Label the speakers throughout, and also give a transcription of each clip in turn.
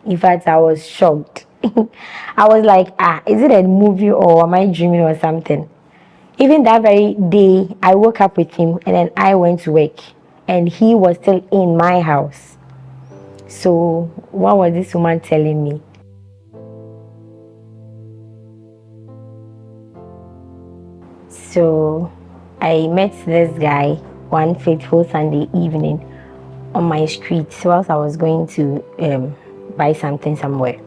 Speaker 1: In fact, I was shocked. I was like, is it a movie or am I dreaming or something? Even that very day, I woke up with him and then I went to work and he was still in my house. So, what was this woman telling me? So, I met this guy one fateful Sunday evening on my street whilst I was going to buy something somewhere.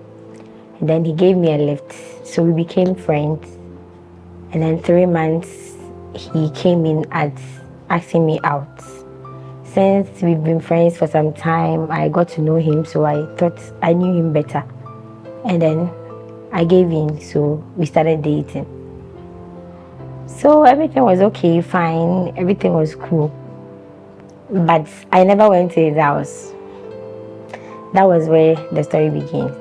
Speaker 1: And then he gave me a lift. So, we became friends. And then 3 months, he came in at asking me out. Since we've been friends for some time, I got to know him, so I thought I knew him better. And then I gave in, so we started dating. So everything was okay, fine, everything was cool. But I never went to his house. That was where the story begins.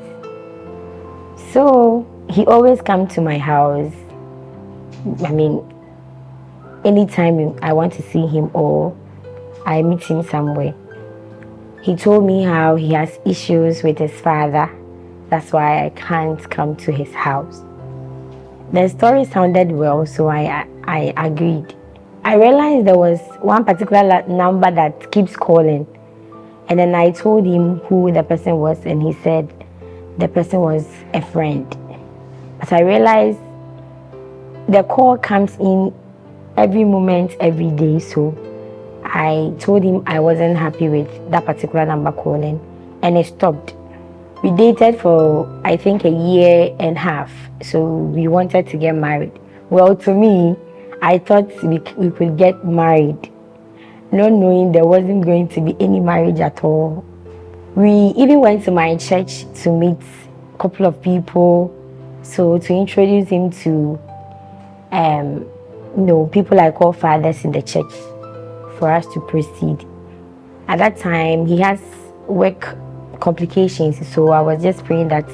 Speaker 1: So he always come to my house. I mean, anytime I want to see him or I meet him somewhere. He told me how he has issues with his father. That's why I can't come to his house. The story sounded well, so I agreed. I realized there was one particular number that keeps calling. And then I told him who the person was, and he said the person was a friend. But I realized the call comes in every moment, every day, so I told him I wasn't happy with that particular number calling, and it stopped. We dated for I think a year and a half, so we wanted to get married. Well, to me, I thought we could get married, not knowing there wasn't going to be any marriage at all. We even went to my church to meet a couple of people, so to introduce him to people I call fathers in the church for us to proceed. At that time, he has work complications, so I was just praying that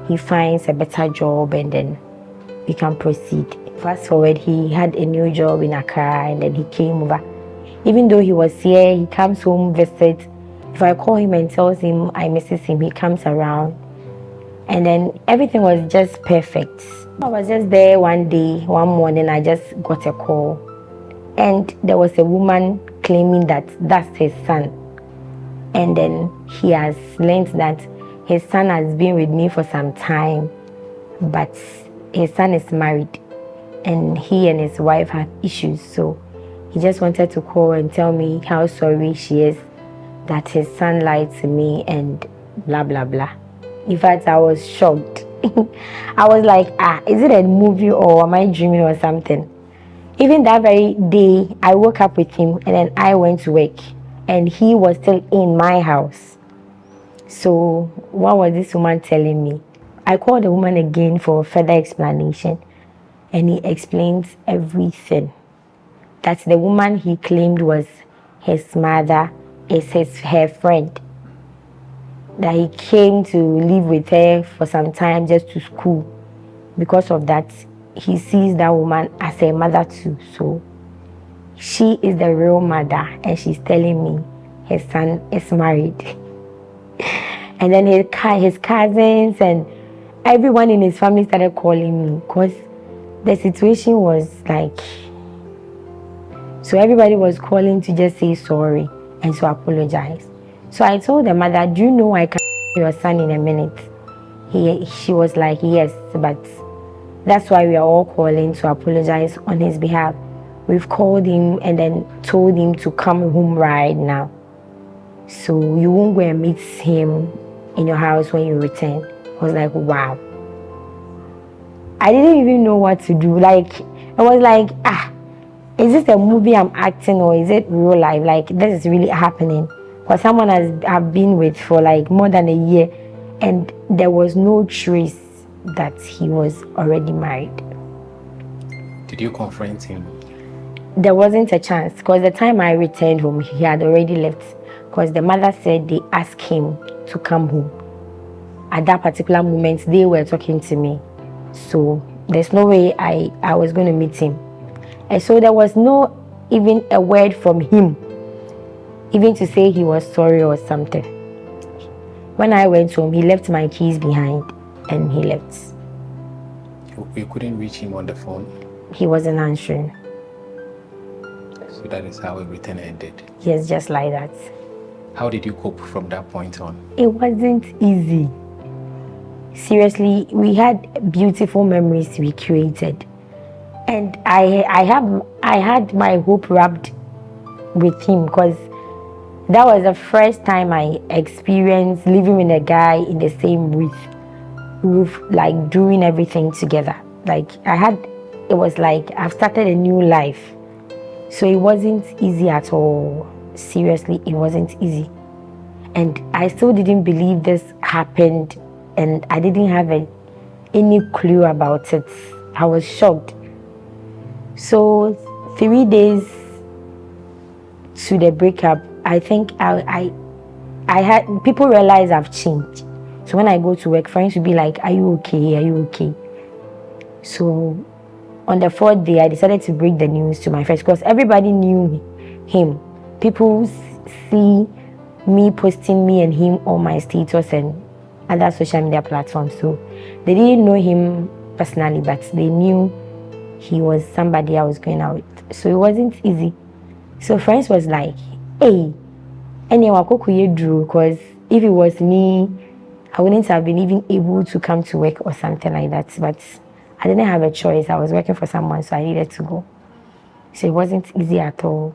Speaker 1: he finds a better job and then we can proceed. Fast forward, he had a new job in Accra and then he came over. Even though he was here, he comes home, visit. If I call him and tells him I misses him, he comes around. And then everything was just perfect. I was just there one day, one morning, I just got a call. And there was a woman claiming that that's his son. And then he has learned that his son has been with me for some time, but his son is married and he and his wife have issues. So he just wanted to call and tell me how sorry she is that his son lied to me and blah, blah, blah. In fact, I was shocked. I was like, is it a movie or am I dreaming or something? Even that very day, I woke up with him and then I went to work and he was still in my house. So what was this woman telling me? I called the woman again for further explanation and he explains everything. That the woman he claimed was his mother is her friend. That he came to live with her for some time just to school. Because of that, he sees that woman as a mother too. So she is the real mother and she's telling me his son is married. And then his cousins and everyone in his family started calling me because the situation was like, so everybody was calling to just say sorry and to apologize. So I told the mother, do you know I can your son in a minute? She was like, yes, but that's why we are all calling to apologize on his behalf. We've called him and then told him to come home right now. So you won't go and meet him in your house when you return. I was like, wow. I didn't even know what to do. Like, I was like, is this a movie I'm acting or is it real life? Like, this is really happening. Because someone I've been with for like more than a year and there was no trace that he was already married.
Speaker 2: Did you confront him?
Speaker 1: There wasn't a chance because the time I returned home, he had already left. Because the mother said they asked him to come home. At that particular moment, they were talking to me. So there's no way I was going to meet him. And so there was no even a word from him, even to say he was sorry or something. When I went home, he left my keys behind and he left.
Speaker 2: You couldn't reach him on the phone?
Speaker 1: He wasn't answering.
Speaker 2: So that is how everything ended?
Speaker 1: Yes, just like that.
Speaker 2: How did you cope from that point on?
Speaker 1: It wasn't easy. Seriously, we had beautiful memories we created. And I had my hope wrapped with him because that was the first time I experienced living with a guy in the same roof, like doing everything together. Like it was like I've started a new life. So it wasn't easy at all. Seriously, it wasn't easy. And I still didn't believe this happened, and I didn't have any clue about it. I was shocked. So 3 days to the breakup, I think I had people realize I've changed. So when I go to work, friends will be like, "Are you okay? Are you okay?" So on the 4th day, I decided to break the news to my friends because everybody knew him. People see me posting me and him on my status and other social media platforms. So they didn't know him personally, but they knew he was somebody I was going out with. So it wasn't easy. So friends was like, "Hey, anyway, because if it was me, I wouldn't have been even able to come to work or something like that. But I didn't have a choice. I was working for someone, so I needed to go. So it wasn't easy at all."